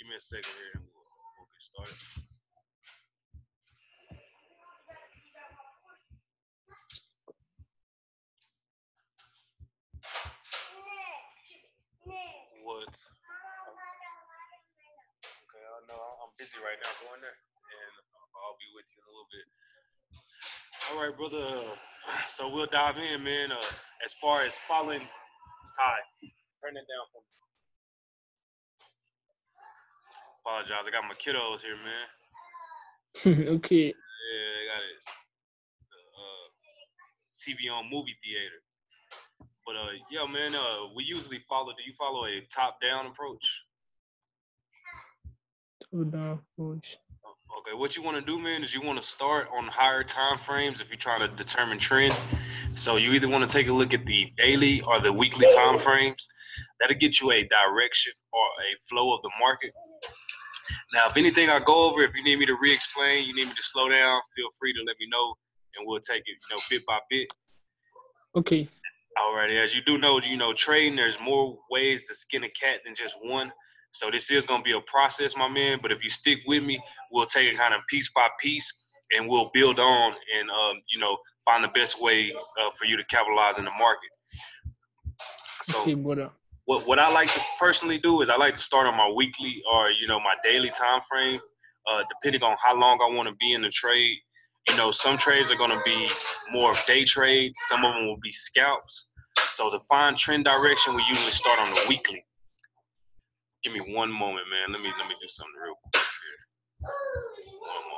me a second here and we'll get started. What? Okay, I know I'm busy right now going there, and I'll be with you in a little bit. All right, brother. So we'll dive in, man. As far as following Ty, turn it down for me. Apologize, I got my kiddos here, man. Okay. Yeah, I got it. TV on movie theater. But yeah, man. We usually follow. Do you follow a top-down approach? Okay, what you want to do, man, is you want to start on higher time frames if you're trying to determine trend. So you either want to take a look at the daily or the weekly time frames. That'll get you a direction or a flow of the market. Now, if anything I go over, if you need me to re-explain, you need me to slow down, feel free to let me know, and we'll take it, bit by bit. Okay. Alrighty, as you do know, trading, there's more ways to skin a cat than just one. So this is going to be a process, my man. But if you stick with me, we'll take it kind of piece by piece, and we'll build on and, find the best way for you to capitalize in the market. So okay, brother. What I like to personally do is I like to start on my weekly or, my daily time frame, depending on how long I want to be in the trade. Some trades are going to be more of day trades. Some of them will be scalps. So to find trend direction, we usually start on the weekly. Give me one moment, man. Let me do something real quick here. One moment.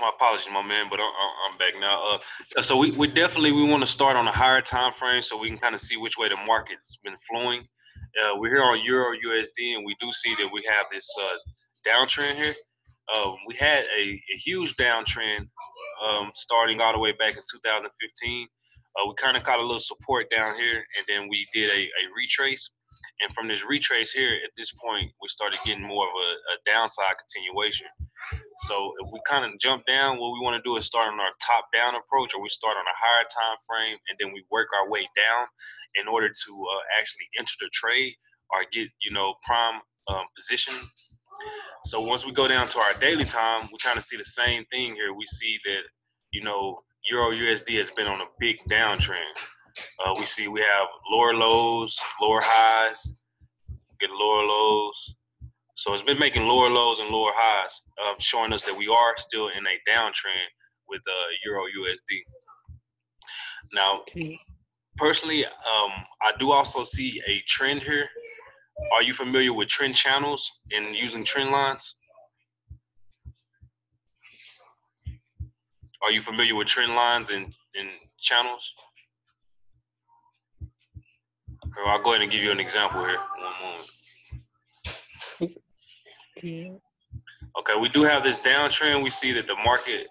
My apologies, my man, but I'm back now. So we definitely want to start on a higher time frame so we can kind of see which way the market's been flowing. We're here on Euro USD, and we do see that we have this downtrend here. We had a huge downtrend starting all the way back in 2015. We kind of caught a little support down here, and then we did a retrace. And from this retrace here, at this point, we started getting more of a downside continuation. So if we kind of jump down, what we want to do is start on our top-down approach, or we start on a higher time frame, and then we work our way down in order to actually enter the trade or get, prime position. So once we go down to our daily time, we kind of see the same thing here. We see that, Euro USD has been on a big downtrend. We see we have lower lows, lower highs, get lower lows. So it's been making lower lows and lower highs, showing us that we are still in a downtrend with Euro USD. Now, personally, I do also see a trend here. Are you familiar with trend channels and using trend lines? Are you familiar with trend lines and channels? I'll go ahead and give you an example here. One moment. Okay, we do have this downtrend. We see that the market,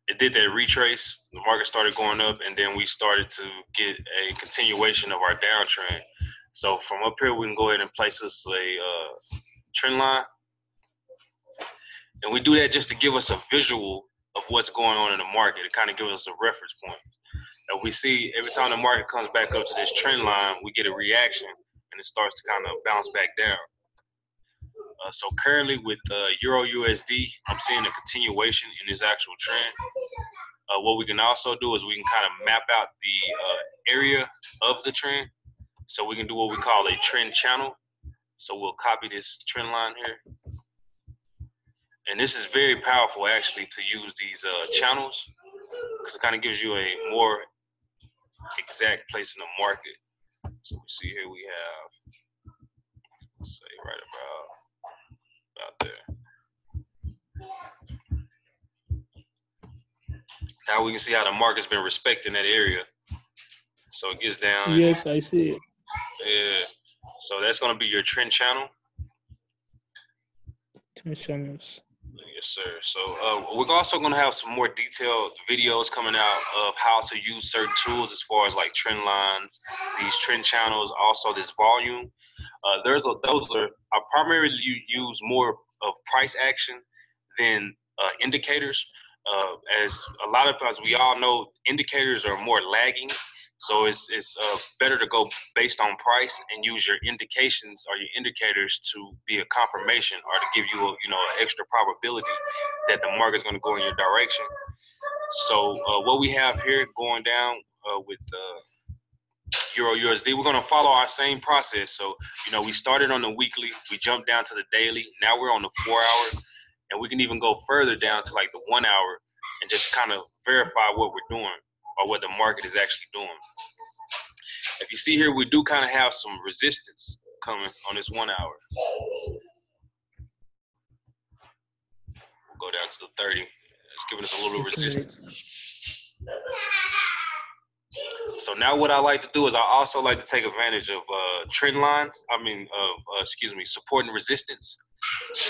it did that retrace. The market started going up, and then we started to get a continuation of our downtrend. So from up here, we can go ahead and place us a trend line. And we do that just to give us a visual of what's going on in the market. It kind of gives us a reference point. And we see every time the market comes back up to this trend line, we get a reaction, and it starts to kind of bounce back down. So currently with Euro USD, I'm seeing a continuation in this actual trend. What we can also do is we can kind of map out the area of the trend. So we can do what we call a trend channel. So we'll copy this trend line here. And this is very powerful actually to use these channels, because it kind of gives you a more exact place in the market. So we see here we have, let's say right about there. Now we can see how the market's been respecting that area. So it gets down. Yes, I see it. Yeah. So that's going to be your trend channel. Trend channels. Yes, sir. So we're also going to have some more detailed videos coming out of how to use certain tools as far as like trend lines, these trend channels, also this volume. Those are I primarily use more of price action than indicators. As a lot of times we all know, indicators are more lagging. So it's better to go based on price and use your indications or your indicators to be a confirmation or to give you an extra probability that the market's going to go in your direction. So what we have here going down with Euro USD, we're going to follow our same process. So we started on the weekly, we jumped down to the daily, now we're on the 4 hour, and we can even go further down to like the 1 hour and just kind of verify what we're doing or what the market is actually doing. If you see here, we do kind of have some resistance coming on this 1 hour. We'll go down to the 30. It's giving us a little resistance. So now what I like to do is I also like to take advantage of trend lines. Support and resistance.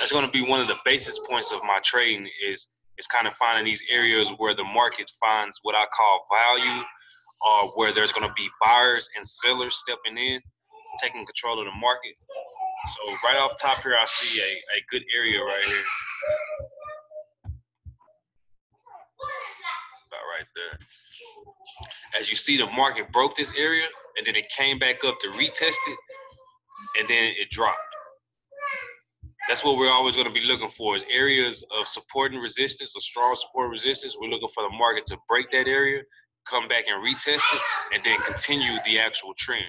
That's going to be one of the basis points of my trading is kind of finding these areas where the market finds what I call value, or where there's going to be buyers and sellers stepping in, taking control of the market. So right off top here, I see a good area right here. About right there. As you see, the market broke this area, and then it came back up to retest it, and then it dropped. That's what we're always going to be looking for, is areas of support and resistance, a strong support and resistance. We're looking for the market to break that area, come back and retest it, and then continue the actual trend.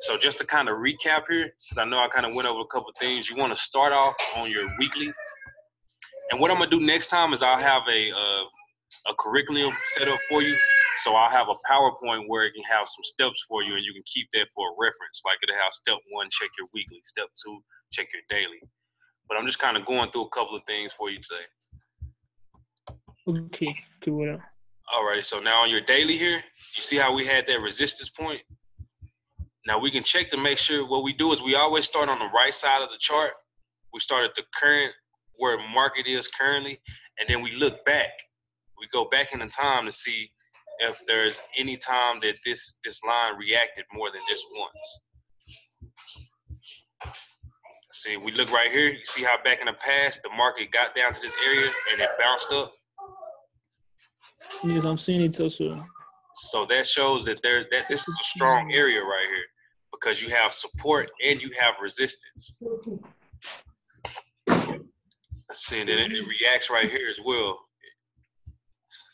So just to kind of recap here, because I know I kind of went over a couple of things, you want to start off on your weekly. And what I'm going to do next time is I'll have a curriculum set up for you. So I'll have a PowerPoint where it can have some steps for you, and you can keep that for a reference. Like it'll have step 1, check your weekly. Step 2, check your daily. But I'm just kind of going through a couple of things for you today. Okay, well. All right, so now on your daily here, you see how we had that resistance point? Now we can check to make sure. What we do is we always start on the right side of the chart. We start at the current, where market is currently, and then we look back. We go back in the time to see if there's any time that this line reacted more than just once. See, we look right here. You see how back in the past, the market got down to this area and it bounced up? Yes, I'm seeing it also. So that shows that this is a strong area right here, because you have support and you have resistance. See, and then it reacts right here as well.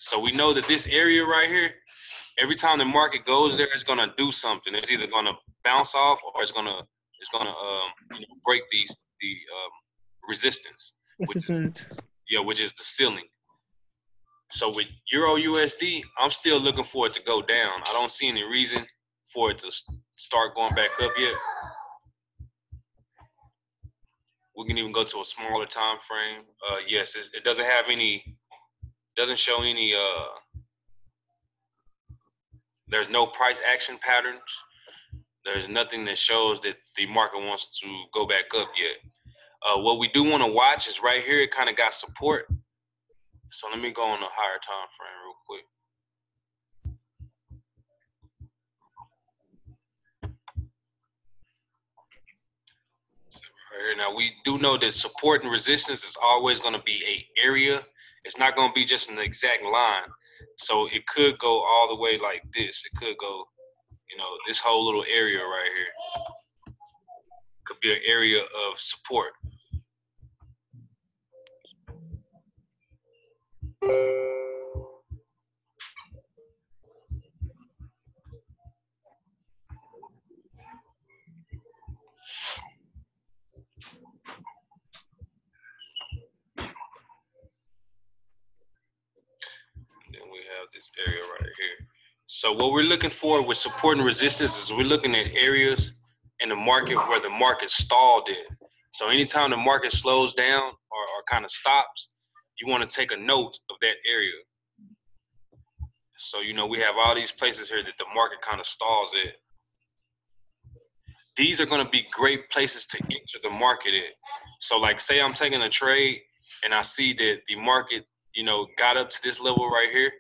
So we know that this area right here, every time the market goes there, it's gonna do something. It's either gonna bounce off or it's gonna break the resistance. Which is the ceiling. So with Euro USD, I'm still looking for it to go down. I don't see any reason for it to start going back up yet. We can even go to a smaller time frame. Yes, it doesn't have any. Doesn't show any. There's no price action patterns. There's nothing that shows that the market wants to go back up yet. What we do want to watch is right here. It kind of got support. So let me go on a higher time frame real quick. Right here. Now we do know that support and resistance is always going to be an area. It's not going to be just an exact line. So it could go all the way like this. It could go, this whole little area right here could be an area of support. This area right here. So what we're looking for with support and resistance is we're looking at areas in the market where the market stalled in. So anytime the market slows down or kind of stops, you want to take a note of that area. So, we have all these places here that the market kind of stalls at. These are going to be great places to enter the market in. So like say I'm taking a trade and I see that the market, you know, got up to this level right here.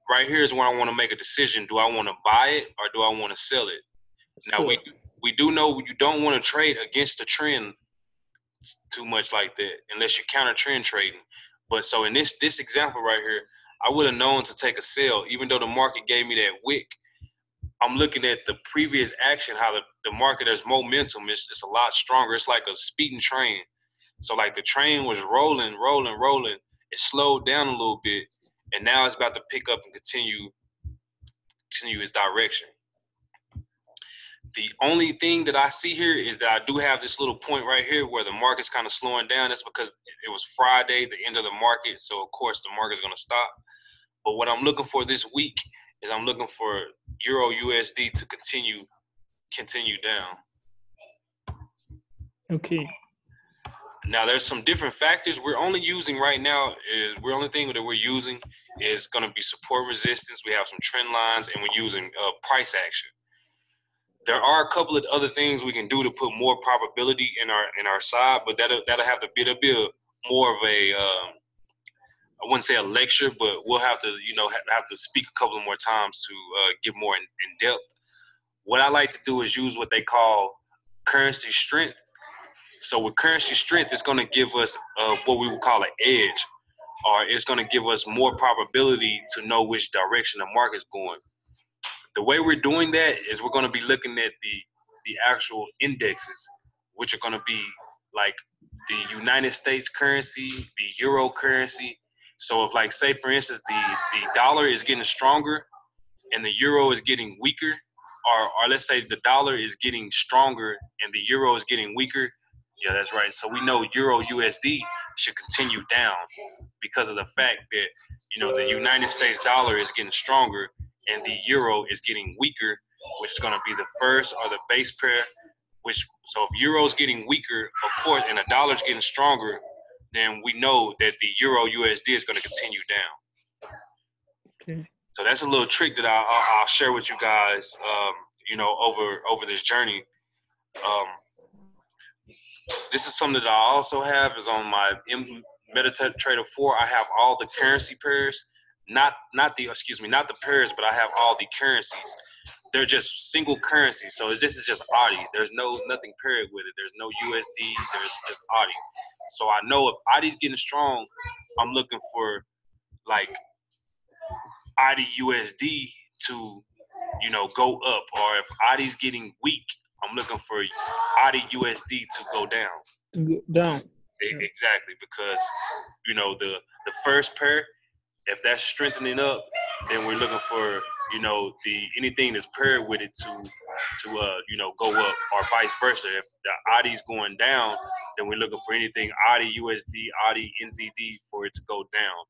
Right here is when I want to make a decision. Do I want to buy it or do I want to sell it? Now, So, we do know you don't want to trade against the trend too much like that unless you're counter trend trading. But so in this example right here, I would have known to take a sell, even though the market gave me that wick. I'm looking at the previous action, how the market has momentum. It's a lot stronger. It's like a speeding train. So like the train was rolling, rolling, rolling. It slowed down a little bit, and now it's about to pick up and continue its direction. The only thing that I see here is that I do have this little point right here where the market's kind of slowing down. That's because it was Friday, the end of the market. So, of course, the market's going to stop. But what I'm looking for this week is I'm looking for Euro USD to continue down. okay. Now, there's some different factors. We're only using right now we're only thing that we're using is going to be support resistance. We have some trend lines, and we're using price action. There are a couple of other things we can do to put more probability in our side, but that'll have to be more of a I wouldn't say a lecture, but we'll have to have to speak a couple of more times to get more in depth. What I like to do is use what they call currency strength. So with currency strength, it's going to give us what we would call an edge, or it's going to give us more probability to know which direction the market's going. The way we're doing that is we're going to be looking at the actual indexes, which are going to be like the United States currency, the euro currency. So if, like, say for instance, the dollar is getting stronger and the euro is getting weaker, or let's say the dollar is getting stronger and the euro is getting weaker. Yeah, that's right. So we know Euro USD should continue down because of the fact that, the United States dollar is getting stronger and the euro is getting weaker, which is going to be the first or the base pair. So if euro is getting weaker, of course, and the dollar is getting stronger, then we know that the Euro USD is going to continue down. Okay. So that's a little trick that I'll share with you guys, over this journey. This is something that I also have is on my MetaTrader 4. I have all the currency pairs, not the pairs, but I have all the currencies. They're just single currencies. So this is just AUD. There's nothing paired with it. There's no USD. There's just AUD. So I know if AUD's getting strong, I'm looking for like AUD USD to go up, or if AUD's getting weak, I'm looking for AUD USD to go down. To go down. Exactly, because the first pair, if that's strengthening up, then we're looking for anything that's paired with it to go up, or vice versa. If the AUD's going down, then we're looking for anything AUD USD, AUD NZD for it to go down.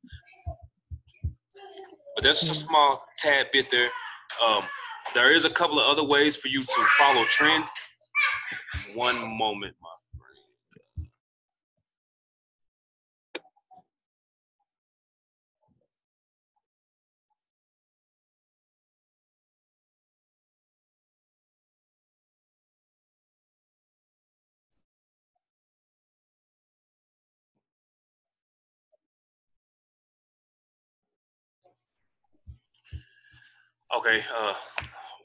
But that's just a small tad bit there. There is a couple of other ways for you to follow trend. One moment, my friend. Okay.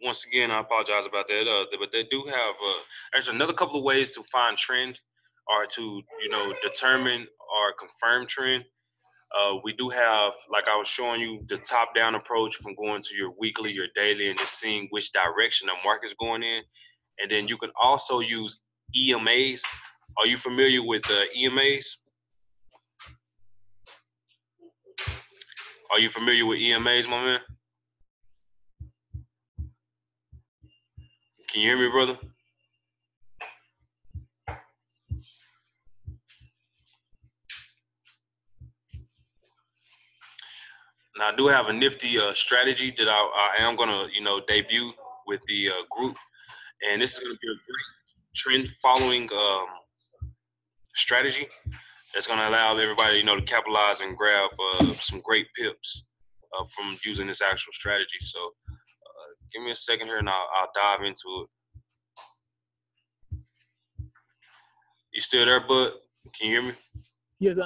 Once again, I apologize about that. But they do have. There's another couple of ways to find trend, or to determine or confirm trend. We do have, like I was showing you, the top-down approach from going to your weekly, your daily, and just seeing which direction the market's going in. And then you can also use EMAs. Are you familiar with EMAs? Are you familiar with EMAs, my man? Can you hear me, brother? Now, I do have a nifty strategy that I am going to, debut with the group. And this is going to be a great trend following strategy that's going to allow everybody, to capitalize and grab some great pips from using this actual strategy. So give me a second here and I'll dive into it. You still there, bud? Can you hear me? Yes,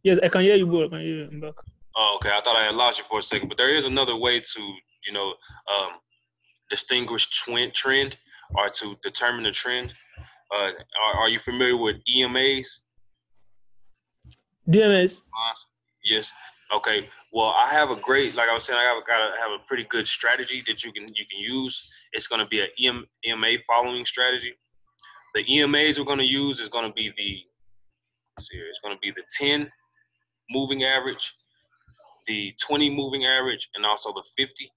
yes, I can hear you, bro. I can hear you. I'm back. Oh, okay. I thought I had lost you for a second, but there is another way to, you know, distinguish trend or to determine the trend. Are you familiar with EMAs? DMS. Yes. Okay. Well, I have a great, like I was saying, gotta have a pretty good strategy that you can use. It's going to be an EMA following strategy. The EMAs we're going to use is going to be it's going to be the 10 moving average, the 20 moving average, and also the 50.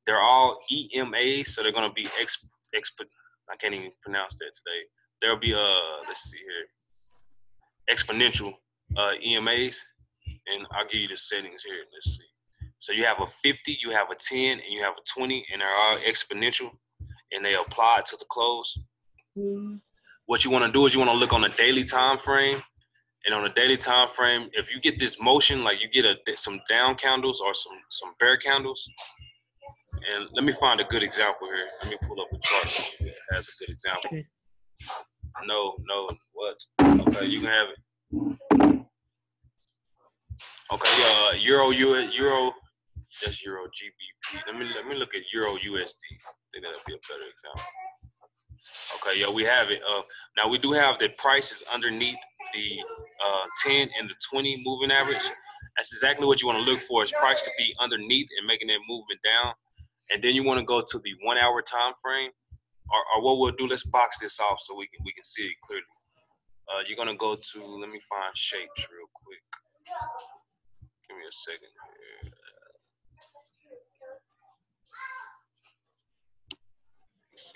They're all EMAs, so they're going to be I can't even pronounce that today. There'll be let's see here, exponential EMAs, and I'll give you the settings here. Let's see. So you have a 50, you have a 10, and you have a 20, and they're all exponential, and they apply to the close. What you want to do is you want to look on a daily time frame, and on a daily time frame, if you get this motion, like you get some down candles or some bear candles, and let me find a good example here. Let me pull up a chart that has a good example. Okay. No, what? Okay, you can have it. Okay, Euro, that's Euro GBP. Let me look at Euro USD. I think that'll be a better example. Okay, yeah, we have it. Now we do have the prices underneath the 10 and the 20 moving average. That's exactly what you want to look for, is price to be underneath and making that movement down. And then you want to go to the 1 hour time frame, or what we'll do. Let's box this off so we can see it clearly. You're gonna go to, let me find shapes real quick. Give me a second here.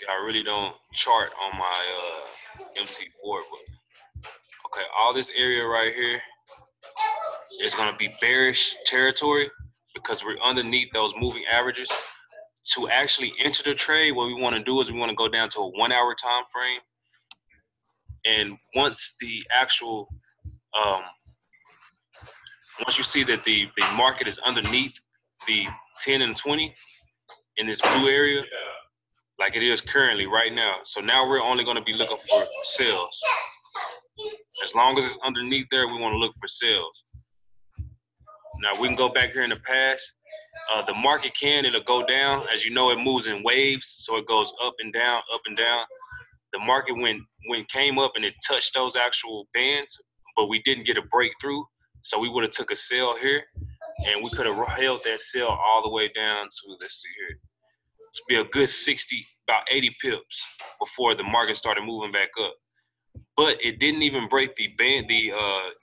I really don't chart on my MT4, but okay, all this area right here is gonna be bearish territory because we're underneath those moving averages. To actually enter the trade, what we want to do is we want to go down to a 1 hour time frame, and once the actual once you see that the market is underneath the 10 and 20 in this blue area, like it is currently right now. So now we're only going to be looking for sales. As long as it's underneath there, we want to look for sales. Now we can go back here in the past. The market it'll go down. As you know, it moves in waves, so it goes up and down, up and down. The market came up and it touched those actual bands, but we didn't get a breakthrough. So we would have took a sell here, and we could have held that sell all the way down to, let's see here, it's be a good 60, about 80 pips before the market started moving back up. But it didn't even break the band, the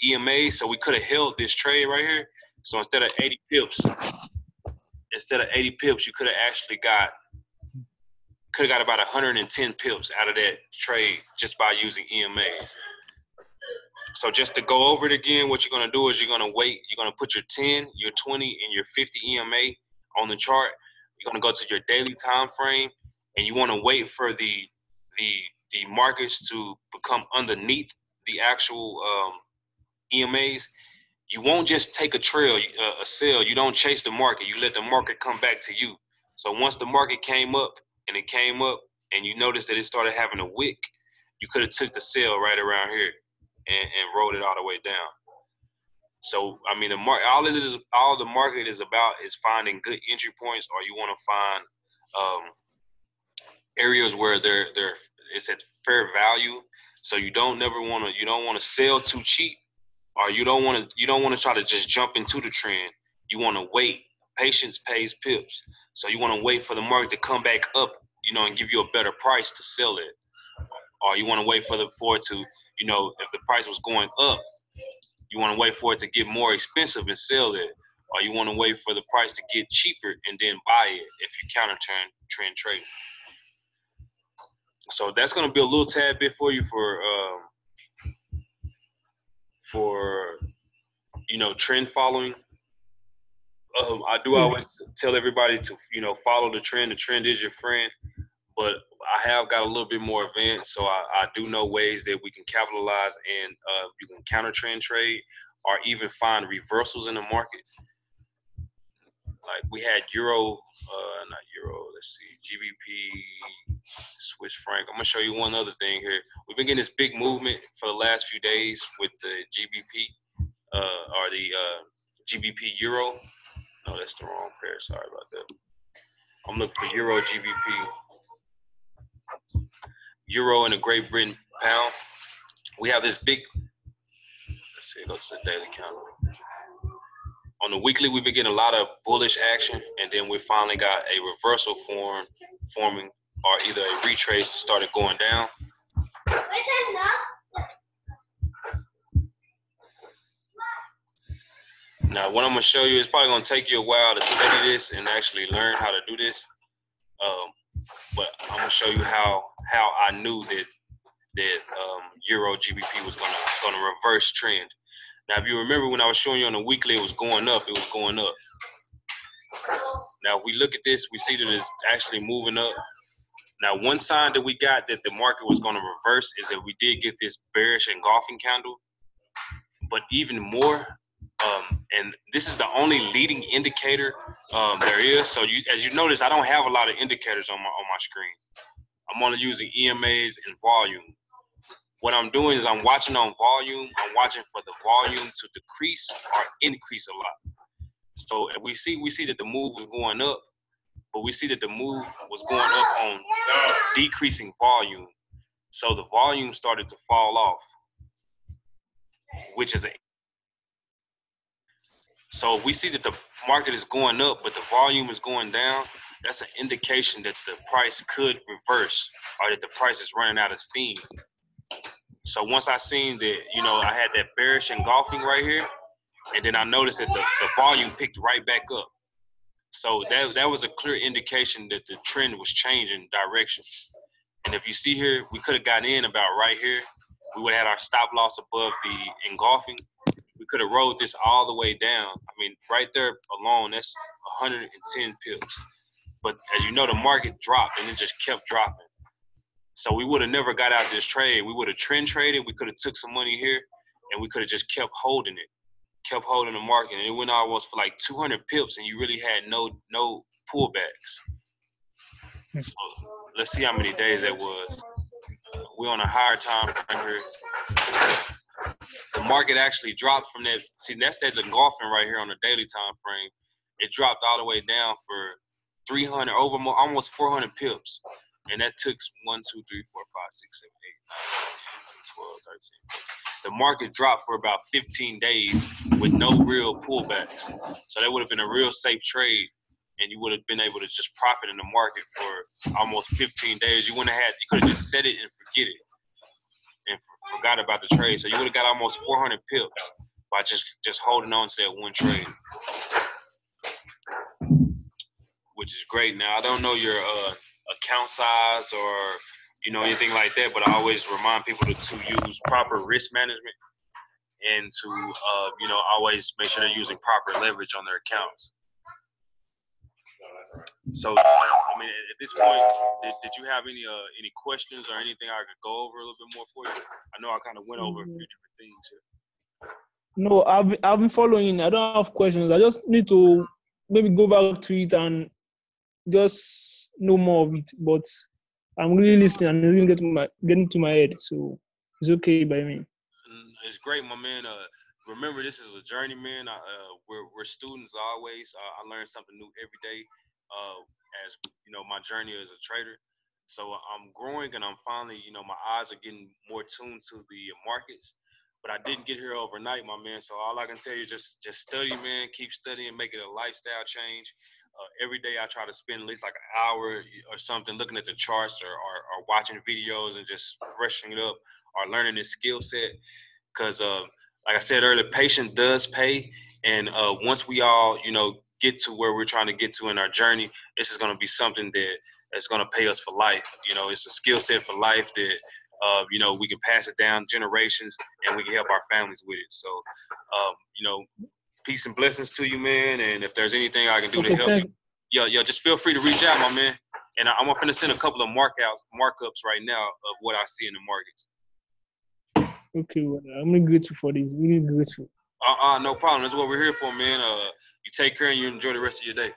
EMA, so we could have held this trade right here. So instead of 80 pips, you could have actually got about 110 pips out of that trade just by using EMAs. So just to go over it again, what you're going to do is you're going to wait. You're going to put your 10, your 20, and your 50 EMA on the chart. You're going to go to your daily time frame, and you want to wait for the markets to become underneath the actual EMAs. You won't just take a sell. You don't chase the market. You let the market come back to you. So once the market came up, and you noticed that it started having a wick, you could have took the sell right around here and rolled it all the way down. So I mean, all the market is about is finding good entry points, or you want to find areas where it's at fair value. So you don't want to sell too cheap, or you don't want to try to just jump into the trend. You want to wait. Patience pays pips. So you want to wait for the market to come back up, and give you a better price to sell it. Or you want to wait for it to, if the price was going up, you want to wait for it to get more expensive and sell it. Or you want to wait for the price to get cheaper and then buy it if you counter trend trade. So that's going to be a little tad bit for you for trend following. I do always tell everybody to, follow the trend. The trend is your friend. But I have got a little bit more advanced, so I do know ways that we can capitalize and you can counter trend trade or even find reversals in the market. Like we had let's see, GBP, Swiss franc. I'm going to show you one other thing here. We've been getting this big movement for the last few days with the GBP. or the GBP Euro. No, that's the wrong pair. Sorry about that. I'm looking for Euro GBP. Euro and the Great Britain pound. We have this big, let's see, go to the daily counter. On the weekly, we've been getting a lot of bullish action, and then we finally got a reversal forming, or either a retrace started going down. Now, what I'm gonna show you is probably gonna take you a while to study this and actually learn how to do this. But I'm gonna show you how I knew that Euro GBP was gonna reverse trend. Now, if you remember when I was showing you on the weekly, it was going up. It was going up. Now, if we look at this, we see that it's actually moving up. Now, one sign that we got that the market was going to reverse is that we did get this bearish engulfing candle. But even more, and this is the only leading indicator there is. So as you notice, I don't have a lot of indicators on my screen. I'm only using EMAs and volume. What I'm doing is I'm watching on volume. I'm watching for the volume to decrease or increase a lot. So if we see that the move was going up, but we see that the move was going up on decreasing volume. So the volume started to fall off, which is so if we see that the market is going up, but the volume is going down, that's an indication that the price could reverse or that the price is running out of steam. So once I seen that, I had that bearish engulfing right here, and then I noticed that the volume picked right back up. So that was a clear indication that the trend was changing direction. And if you see here, we could have gotten in about right here. We would have had our stop loss above the engulfing. We could have rode this all the way down. I mean, right there alone, that's 110 pips. But as you know, the market dropped and it just kept dropping. So we would have never got out this trade. We would have trend traded. We could have took some money here, and we could have just kept holding it, kept holding the market. And it went almost for like 200 pips, and you really had no pullbacks. So let's see how many days that was. We're on a higher time frame here. The market actually dropped from that. See, that's that engulfing right here on the daily time frame. It dropped all the way down for 300, almost 400 pips. And that took 1, 2, 3, 4, 5, 6, 7, 8, 9, 10, 12, 13. The market dropped for about 15 days with no real pullbacks. So that would have been a real safe trade, and you would have been able to just profit in the market for almost 15 days. You could have just set it and forget it and forgot about the trade. So you would have got almost 400 pips by just holding on to that one trade, which is great. Now, I don't know your account size or anything like that, but I always remind people to use proper risk management and to always make sure they're using proper leverage on their accounts. So I mean, at this point, did you have any questions or anything I could go over a little bit more for you? I know I kind of went over a few different things here. No, I've been following. I don't have questions. I just need to maybe go back to it and just know more of it. But I'm really listening and really getting to my head. So it's okay by me. It's great, my man. Remember, this is a journey, man. We're students always. I learn something new every day. As my journey as a trader. So I'm growing and I'm finally, my eyes are getting more tuned to the markets. But I didn't get here overnight, my man. So all I can tell you is just study, man. Keep studying, make it a lifestyle change. Every day I try to spend at least like an hour or something looking at the charts or watching videos and just freshening it up or learning this skill set. Because like I said earlier, patience does pay. And once we all, get to where we're trying to get to in our journey, this is going to be something that's going to pay us for life. It's a skill set for life that, we can pass it down generations and we can help our families with it. So, peace and blessings to you, man. And if there's anything I can do to help you, just feel free to reach out, my man. And I'm going to send a couple of markups right now of what I see in the markets. Okay, well, I'm really grateful for this. Really grateful. No problem. That's what we're here for, man. You take care and you enjoy the rest of your day.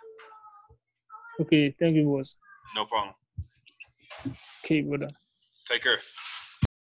Okay, thank you, boss. No problem. Okay, brother. Take care.